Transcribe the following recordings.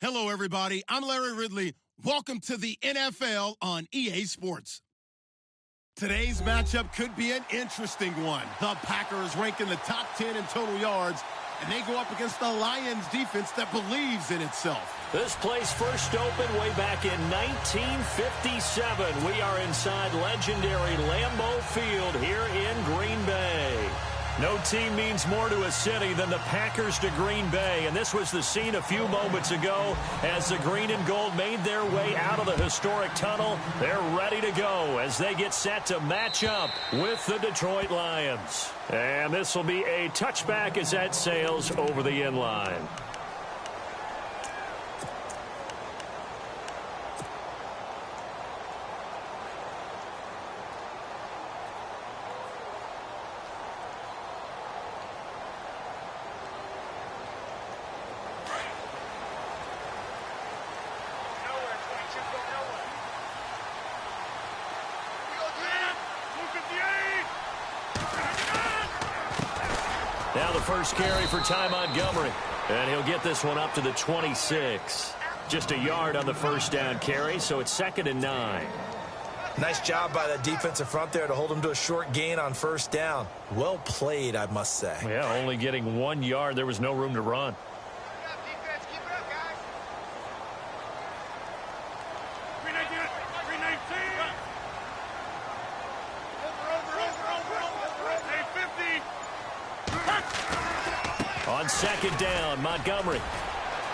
Hello, everybody. I'm Larry Ridley. Welcome to the NFL on EA Sports. Today's matchup could be an interesting one. The Packers rank in the top 10 in total yards, and they go up against the Lions defense that believes in itself. This place first opened way back in 1957. We are inside legendary Lambeau Field here in Green Bay. No team means more to a city than the Packers to Green Bay, and this was the scene a few moments ago as the green and gold made their way out of the historic tunnel. They're ready to go as they get set to match up with the Detroit Lions. And this will be a touchback as that sails over the end line. Now the first carry for Ty Montgomery. And he'll get this one up to the 26. Just a yard on the first down carry, so it's 2nd and 9. Nice job by that defensive front there to hold him to a short gain on first down. Well played, I must say. Yeah, only getting 1 yard. There was no room to run. On 2nd down, Montgomery.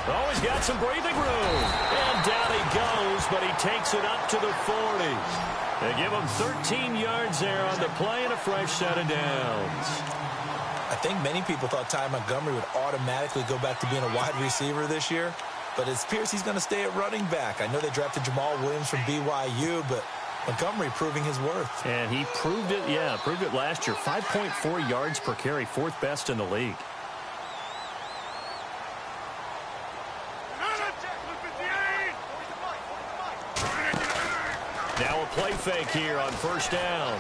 Oh, he's got some breathing room. And down he goes, but he takes it up to the 40. They give him 13 yards there on the play and a fresh set of downs. I think many people thought Ty Montgomery would automatically go back to being a wide receiver this year, but it appears he's going to stay at running back. I know they drafted Jamal Williams from BYU, but Montgomery proving his worth. And he proved it, proved it last year. 5.4 yards per carry, 4th best in the league. Now a play fake here on first down.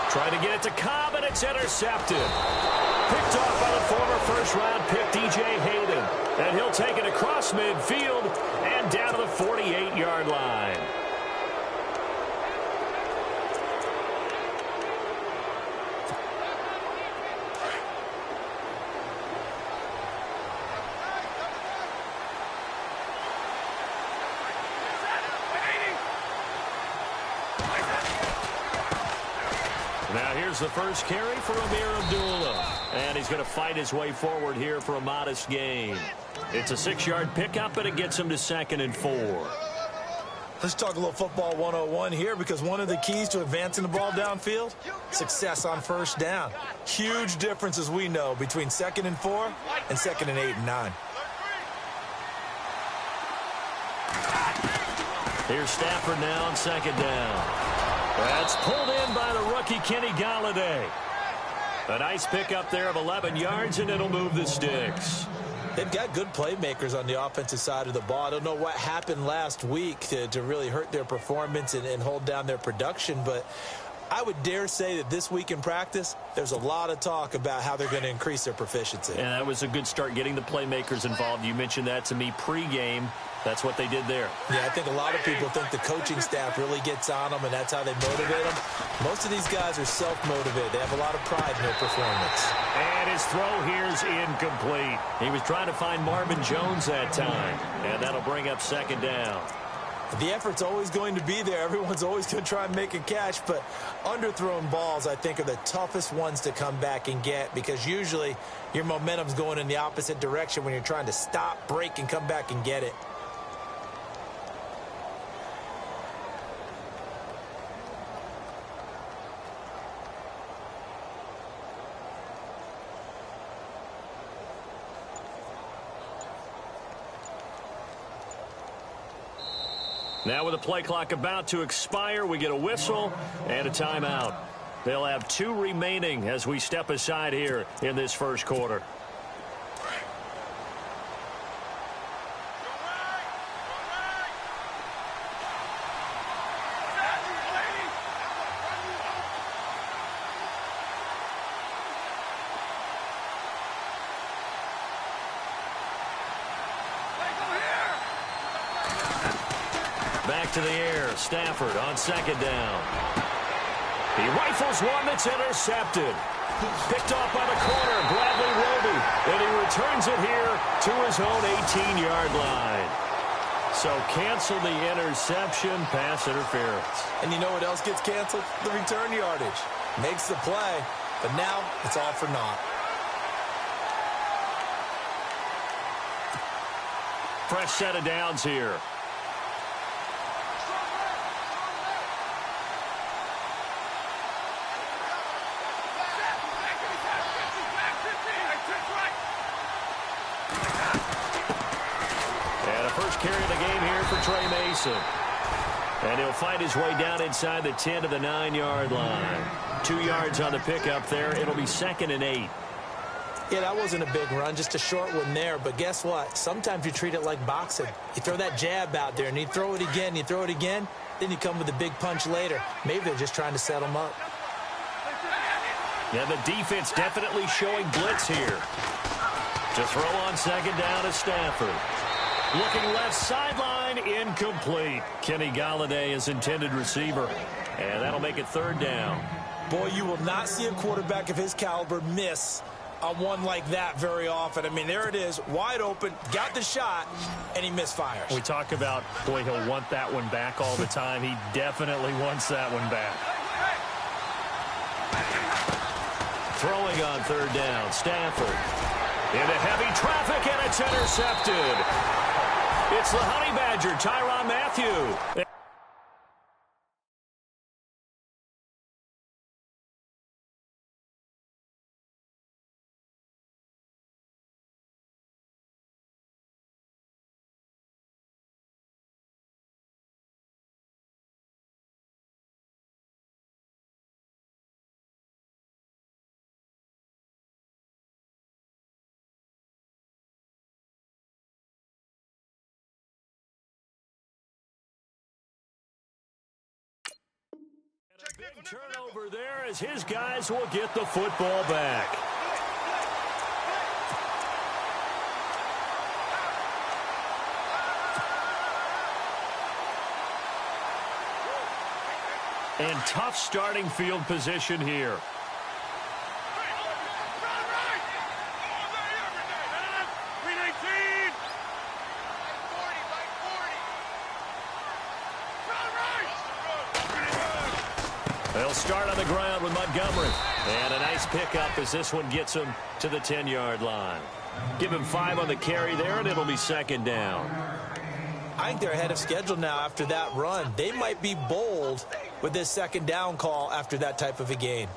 Trying to get it to Cobb, and it's intercepted. Picked off by the former first-round pick, DJ Hayden. And he'll take it across midfield and down to the 48-yard line. Now here's the first carry for Amir Abdullah. And he's going to fight his way forward here for a modest gain. It's a 6-yard pickup, and it gets him to 2nd and 4. Let's talk a little football 101 here, because one of the keys to advancing the ball downfield, success on first down. Huge difference, as we know, between 2nd and 4 and 2nd and 8 and 9. Here's Stafford now on 2nd down. That's pulled in by the rookie Kenny Golladay. A nice pickup there of 11 yards, and it'll move the sticks. They've got good playmakers on the offensive side of the ball. I don't know what happened last week to really hurt their performance and hold down their production, but I would dare say that this week in practice, there's a lot of talk about how they're going to increase their proficiency. And that was a good start, getting the playmakers involved. You mentioned that to me pregame. That's what they did there. Yeah, I think a lot of people think the coaching staff really gets on them, and that's how they motivate them. Most of these guys are self-motivated. They have a lot of pride in their performance. And his throw here's incomplete. He was trying to find Marvin Jones that time, and that'll bring up 2nd down. The effort's always going to be there. Everyone's always going to try and make a catch, but underthrown balls, I think, are the toughest ones to come back and get, because usually your momentum's going in the opposite direction when you're trying to stop, break, and come back and get it. Now with the play clock about to expire, we get a whistle and a timeout. They'll have 2 remaining as we step aside here in this first quarter. back to the air. Stafford on second down. He rifles one that's intercepted. Picked off by the corner, Bradley Roby. And he returns it here to his own 18-yard line. So cancel the interception, pass interference. And you know what else gets canceled? The return yardage. Makes the play, but now it's all for naught. Fresh set of downs here. And a first carry of the game here for Trey Mason. And he'll find his way down inside the 10 to the 9-yard line. 2 yards on the pickup there. It'll be 2nd and 8. Yeah, that wasn't a big run, just a short one there. But guess what? Sometimes you treat it like boxing. You throw that jab out there, and you throw it again, then you come with a big punch later. Maybe they're just trying to set them up. Yeah, the defense definitely showing blitz here. To throw on second down is Stafford. Looking left sideline, incomplete. Kenny Golladay is intended receiver. And that'll make it 3rd down. Boy, you will not see a quarterback of his caliber miss on one like that very often. I mean, there it is, wide open, got the shot, and he misfires. We talk about, boy, he'll want that one back all the time. He definitely wants that one back. Throwing on 3rd down, Stafford. Into heavy traffic, and it's intercepted. It's the Honey Badger, Tyrann Mathieu. Big turnover there as his guys will get the football back. And tough starting field position here. They'll start on the ground with Montgomery. And a nice pickup as this one gets him to the 10-yard line. Give him 5 on the carry there, and it'll be 2nd down. I think they're ahead of schedule now after that run. They might be bold with this 2nd down call after that type of a gain.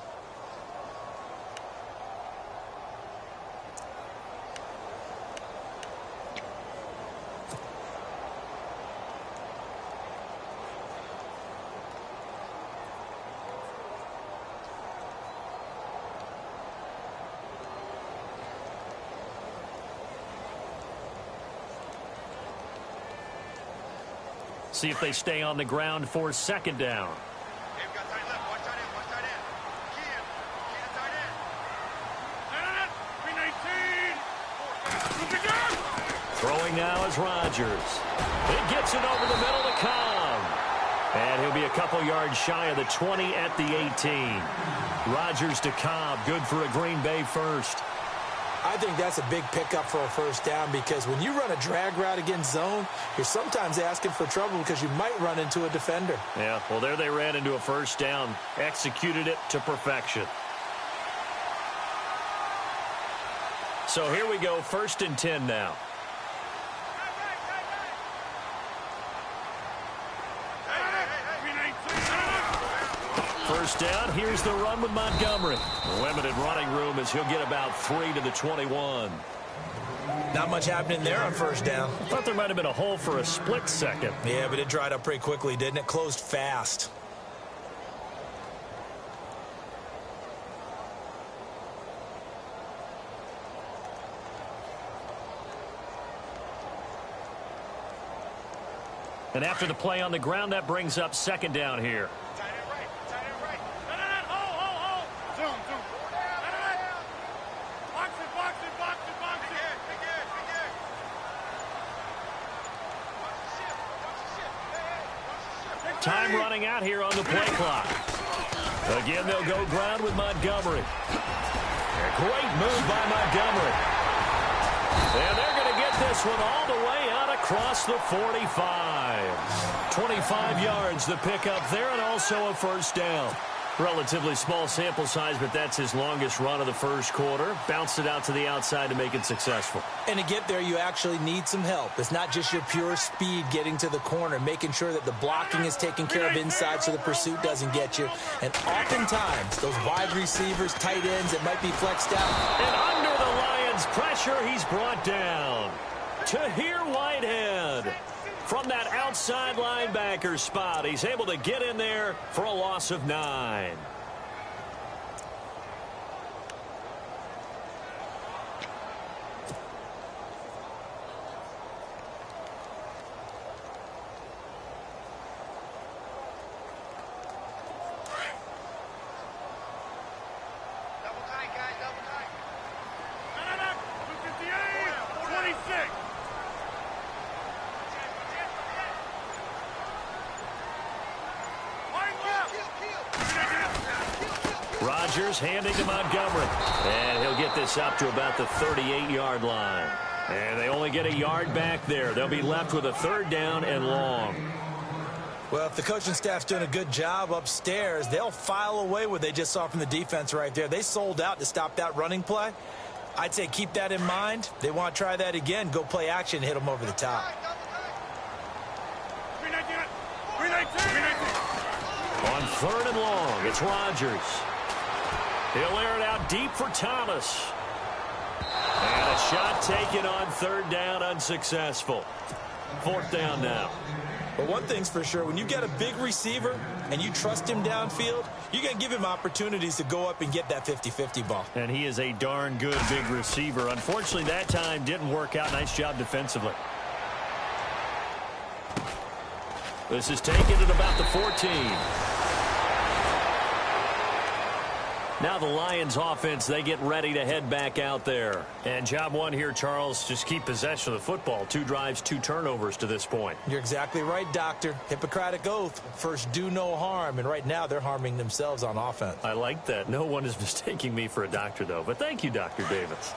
See if they stay on the ground for 2nd down. Throwing now is Rodgers. He gets it over the middle to Cobb. And he'll be a couple yards shy of the 20 at the 18. Rodgers to Cobb, good for a Green Bay first. I think that's a big pickup for a 1st down because when you run a drag route against zone, you're sometimes asking for trouble because you might run into a defender. Yeah, well, there they ran into a 1st down, executed it to perfection. So here we go, 1st and 10 now. First down, here's the run with Montgomery. Limited running room as he'll get about 3 to the 21. Not much happening there on 1st down. I thought there might have been a hole for a split second. Yeah, but it dried up pretty quickly, didn't it? Closed fast. And after the play on the ground, that brings up 2nd down here. Time running out here on the play clock. Again, they'll go ground with Montgomery. Great move by Montgomery. And they're going to get this one all the way out across the 45. 25 yards the pickup there, and also a first down. Relatively small sample size, but that's his longest run of the first quarter. Bounced it out to the outside to make it successful. And to get there, you actually need some help. It's not just your pure speed getting to the corner, making sure that the blocking is taken care of inside so the pursuit doesn't get you. And oftentimes, those wide receivers, tight ends that might be flexed out. And under the Lions' pressure, he's brought down. Tahir Whitehead. From that outside linebacker spot, he's able to get in there for a loss of 9. Double tight, guys, double tight. No. 258, 26. Rodgers handing to Montgomery. And he'll get this up to about the 38-yard line. And they only get a yard back there. They'll be left with a third down and long. Well, if the coaching staff's doing a good job upstairs, they'll file away what they just saw from the defense right there. They sold out to stop that running play. I'd say keep that in mind. They want to try that again. Go play action, hit them over the top. On third and long, it's Rodgers. He'll air it out deep for Thomas. And a shot taken on third down, unsuccessful. Fourth down now. But one thing's for sure, when you get a big receiver and you trust him downfield, you're going to give him opportunities to go up and get that 50-50 ball. And he is a darn good big receiver. Unfortunately, that time didn't work out. Nice job defensively. This is taken at about the 14. Now the Lions offense, they get ready to head back out there. And job one here, Charles, just keep possession of the football. 2 drives, 2 turnovers to this point. You're exactly right, Doctor. Hippocratic oath. First, do no harm. And right now, they're harming themselves on offense. I like that. No one is mistaking me for a doctor, though. But thank you, Dr. Davis.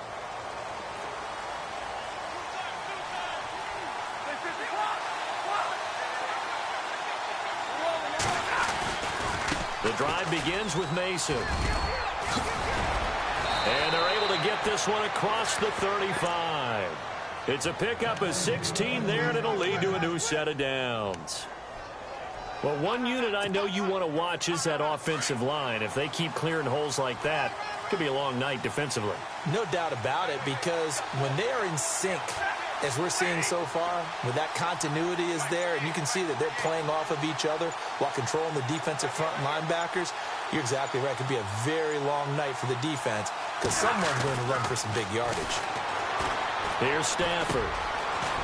The drive begins with Mason. And they're able to get this one across the 35. It's a pickup of 16 there, and it'll lead to a new set of downs. Well, one unit I know you want to watch is that offensive line. If they keep clearing holes like that, it could be a long night defensively. No doubt about it, because when they are in sync, as we're seeing so far, when that continuity is there, and you can see that they're playing off of each other while controlling the defensive front linebackers, you're exactly right. It could be a very long night for the defense because someone's going to run for some big yardage. Here's Stafford.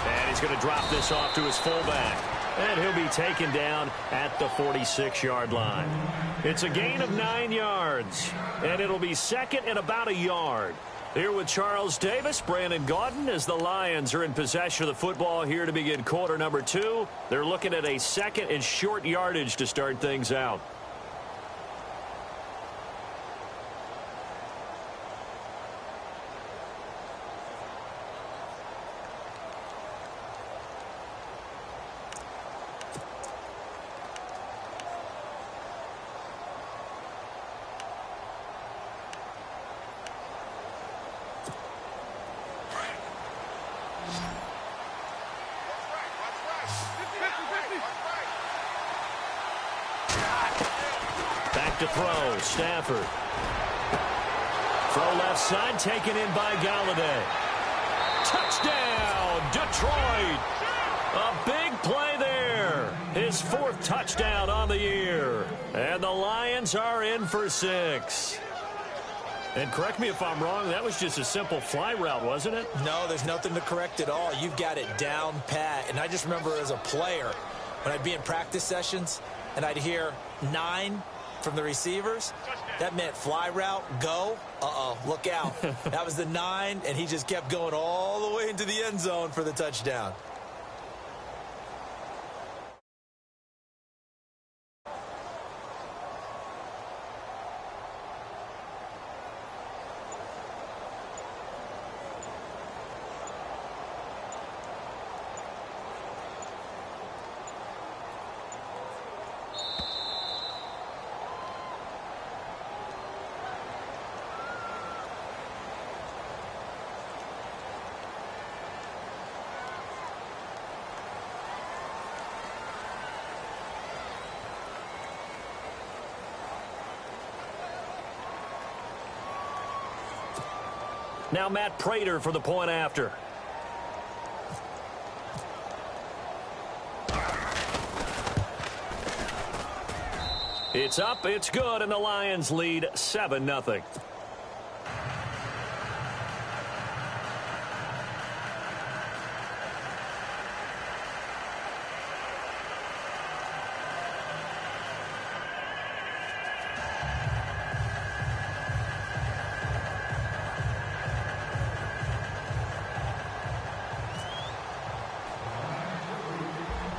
And he's going to drop this off to his fullback. And he'll be taken down at the 46-yard line. It's a gain of 9 yards. And it'll be second and about a yard. Here with Charles Davis, Brandon Gaudin, as the Lions are in possession of the football here to begin quarter number 2. They're looking at a second and short yardage to start things out. To throw, Stafford. Throw left side, taken in by Galladay. Touchdown, Detroit. A big play there. His 4th touchdown on the year. And the Lions are in for 6. And correct me if I'm wrong, that was just a simple fly route, wasn't it? No, there's nothing to correct at all. You've got it down pat. And I just remember as a player, when I'd be in practice sessions and I'd hear 9 from the receivers, that meant fly route, go, look out. That was the 9, and he just kept going all the way into the end zone for the touchdown. Now Matt Prater for the point after. It's up, it's good, and the Lions lead 7-0.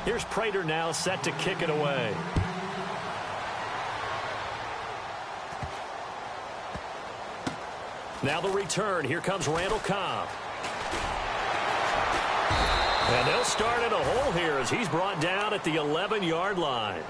Here's Prater now set to kick it away. Now the return. Here comes Randall Cobb. And they'll start in a hole here as he's brought down at the 11-yard line.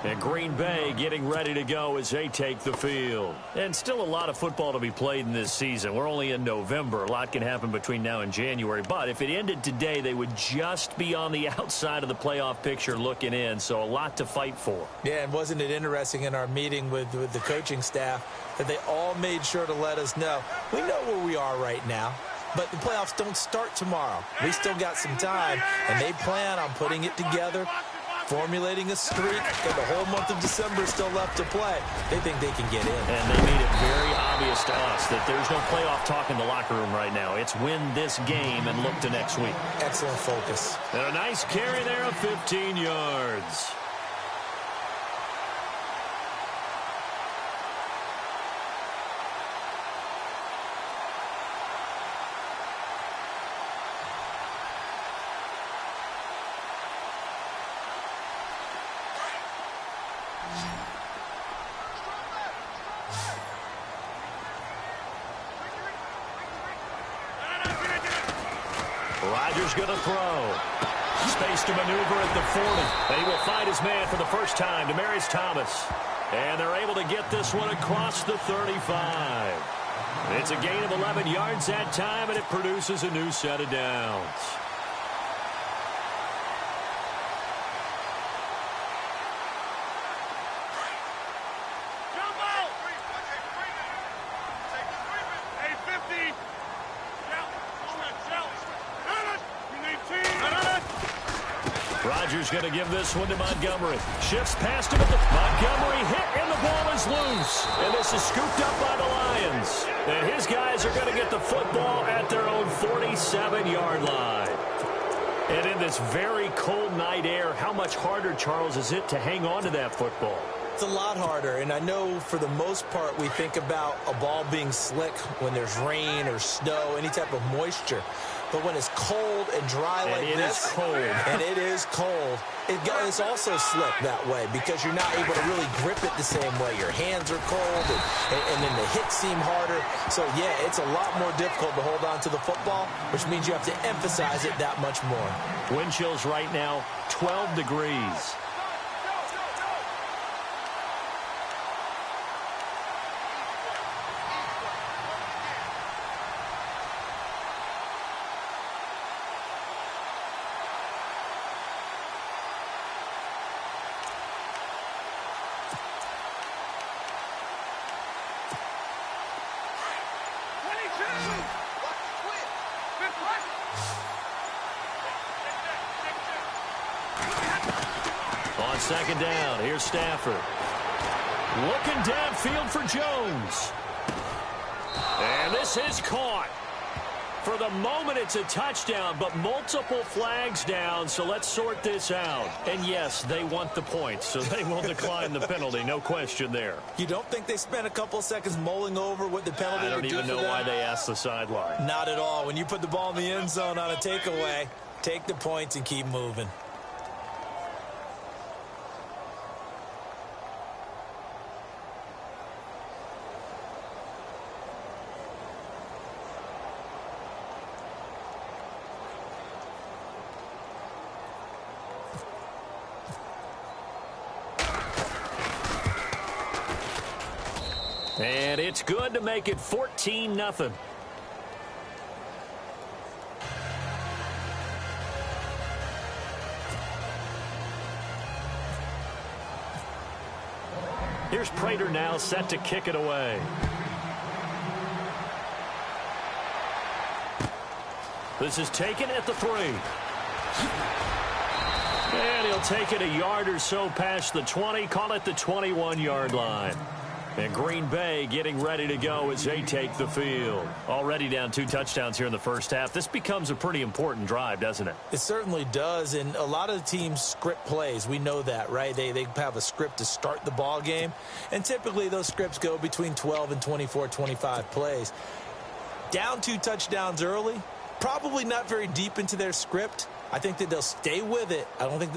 And Green Bay getting ready to go as they take the field. And still a lot of football to be played in this season. We're only in November. A lot can happen between now and January. But if it ended today, they would just be on the outside of the playoff picture looking in. So a lot to fight for. Yeah, and wasn't it interesting in our meeting with the coaching staff that they all made sure to let us know, we know where we are right now. But the playoffs don't start tomorrow. We still got some time, and they plan on putting it together, formulating a streak, and the whole month of December is still left to play. They think they can get in. And they made it very obvious to us that there's no playoff talk in the locker room right now. It's win this game and look to next week. Excellent focus. And a nice carry there of 15 yards. Rodgers going to throw. Space to maneuver at the 40. And he will find his man for the first time, Demaryius Thomas. And they're able to get this one across the 35. It's a gain of 11 yards that time, and it produces a new set of downs. Rodgers going to give this one to Montgomery. Shifts past him at the Montgomery hit, and the ball is loose. And this is scooped up by the Lions. And his guys are going to get the football at their own 47-yard line. And in this very cold night air, how much harder, Charles, is it to hang on to that football? It's a lot harder, and I know for the most part we think about a ball being slick when there's rain or snow, any type of moisture. But when it's cold and dry like this, and it is cold, it's also slick that way because you're not able to really grip it the same way. Your hands are cold, and then the hits seem harder. So, yeah, it's a lot more difficult to hold on to the football, which means you have to emphasize it that much more. Wind chills right now, 12 degrees. On second down, here's Stafford. Looking downfield for Jones. And this is caught. For the moment, it's a touchdown, but multiple flags down, so let's sort this out. And, yes, they want the points, so they will decline the penalty, no question there. You don't think they spent a couple seconds mulling over what the penalty would do for them? I don't even know why they asked the sideline. Not at all. When you put the ball in the end zone on a takeaway, take the points and keep moving. And it's good to make it 14-0. Here's Prater now set to kick it away. This is taken at the 3. And he'll take it a yard or so past the 20, call it the 21-yard line. And Green Bay getting ready to go as they take the field. Already down 2 touchdowns here in the first half. This becomes a pretty important drive, doesn't it? It certainly does, and a lot of the teams script plays. We know that, right? They have a script to start the ball game, and typically those scripts go between 12 and 24, 25 plays. Down 2 touchdowns early, probably not very deep into their script. I think that they'll stay with it. I don't think